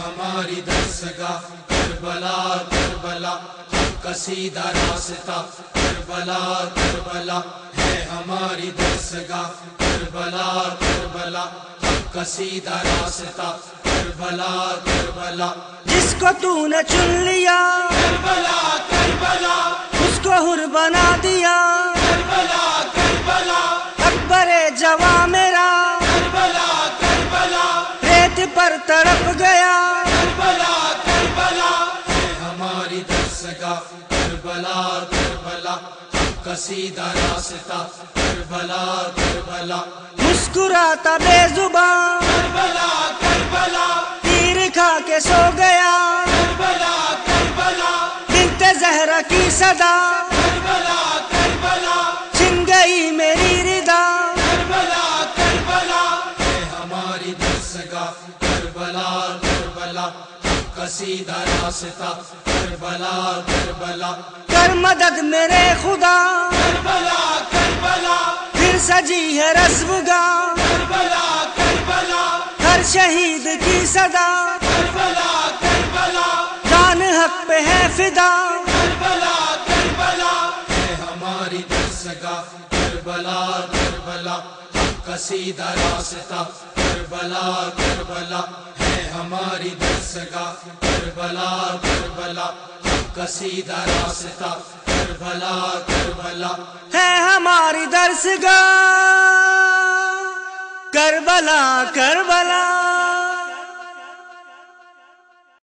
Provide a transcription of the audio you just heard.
ہماری درسگاہ کربلا کربلا، حق کا سیدھا راستہ کربلا کربلا ہے ہماری درسگاہ کربلا کربلا، حق کا سیدھا راستہ کربلا کربلا۔ جس کو تو نے چن لیا کربلا کربلا، اس کو حر بنا دیا کربلا کربلا، اکبر جواں میرا کربلا کربلا، ریت پر تڑپ گیا کربلا کربلا ہے ہماری درسگاہ کربلا کربلا، حق کا سیدھا راستہ کربلا کربلا۔ مسکراتا بے زباں کربلا کربلا، تیر کھا کے سو گیا کربلا کربلا، بنت زہرا کی صدا کربلا کربلا، چھن گئی میری ردا کربلا کربلا ہے ہماری درسگاہ کربلا کربلا، حق کا سیدھا راستہ کربلا کربلا۔ کر مدد میرے خدا کربلا کربلا، پھر سجی ہے رسوگاہ کربلا کربلا، ہر شہید کی صدا کربلا کربلا، جان حق پہ ہے فدا کربلا کربلا ہے ہماری درسگاہ کربلا کربلا، حق کا سیدھا راستہ کربلا کربلا ہے ہماری درسگاہ کربلا کربلا، حق کا سیدھا راستہ کربلا کربلا ہے ہماری درسگاہ کربلا کربلا۔